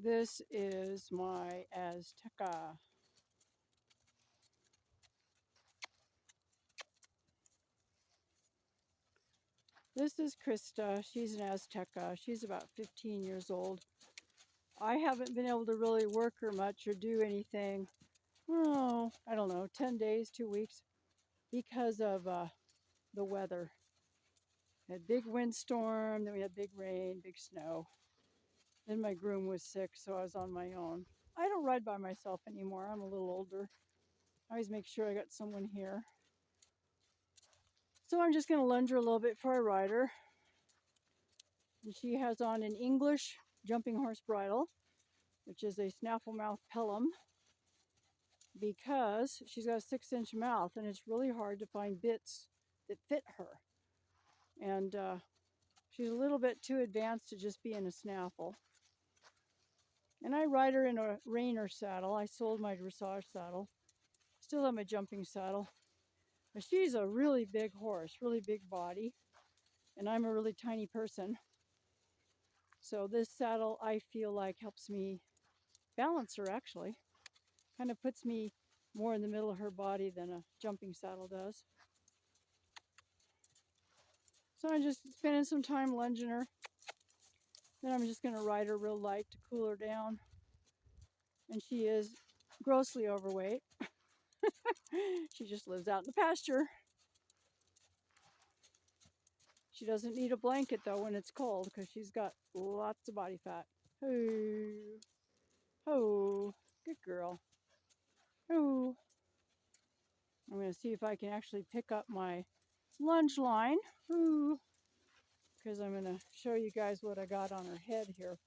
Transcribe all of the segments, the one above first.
This is my azteca. This is Krista. She's an azteca. She's about 15 years old. I haven't been able to really work her much or do anything. Oh, I don't know, 10 days, 2 weeks, because of the weather. We had big windstorm, then we had big rain, big snow. Then my groom was sick, so I was on my own. I don't ride by myself anymore. I'm a little older. I always make sure I got someone here. So I'm just going to lunge her a little bit before I ride her. And she has on an English jumping horse bridle, which is a snaffle mouth pelham, because she's got a 6-inch mouth and it's really hard to find bits that fit her. And she's a little bit too advanced to just be in a snaffle. And I ride her in a reiner saddle. I sold my dressage saddle. Still have my jumping saddle. But she's a really big horse, really big body. And I'm a really tiny person. So this saddle, I feel like, helps me balance her, actually. Kind of puts me more in the middle of her body than a jumping saddle does. So I'm just spending some time lunging her. Then I'm just going to ride her real light to cool her down. And she is grossly overweight. She just lives out in the pasture. She doesn't need a blanket though when it's cold because she's got lots of body fat. Oh, oh, good girl. Oh, I'm going to see if I can actually pick up my lunge line. Ooh, because I'm going to show you guys what I got on her head here.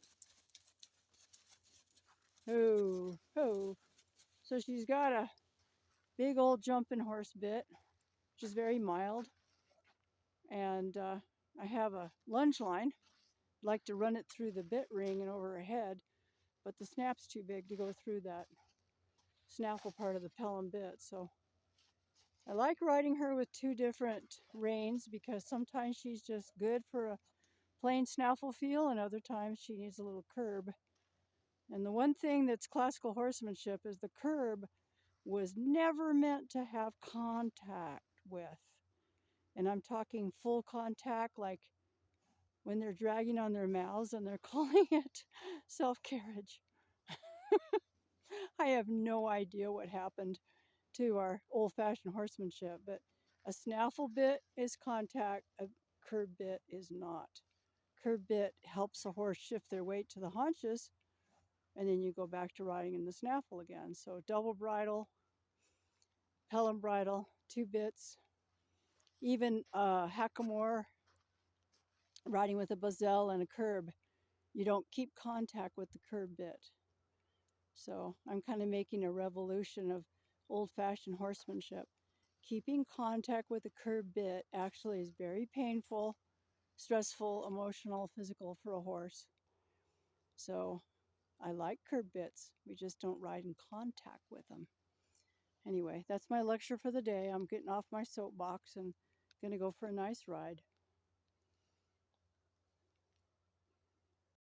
Oh, oh. So she's got a big old jumping horse bit, which is very mild. And I have a lunge line. I'd like to run it through the bit ring and over her head, but the snap's too big to go through that snaffle part of the pelham bit. So I like riding her with 2 different reins because sometimes she's just good for a plain snaffle feel and other times she needs a little curb. And the one thing that's classical horsemanship is the curb was never meant to have contact with. And I'm talking full contact, like when they're dragging on their mouths and they're calling it self-carriage. I have no idea what happened to our old-fashioned horsemanship, but a snaffle bit is contact, a curb bit is not. Curb bit helps a horse shift their weight to the haunches, and then you go back to riding in the snaffle again. So double bridle, pelham bridle, 2 bits, even hackamore, riding with a bazelle and a curb. You don't keep contact with the curb bit. So I'm kind of making a revolution of old-fashioned horsemanship. Keeping contact with the curb bit actually is very painful, stressful, emotional, physical for a horse. So I like curb bits. We just don't ride in contact with them. Anyway, that's my lecture for the day. I'm getting off my soapbox and going to go for a nice ride.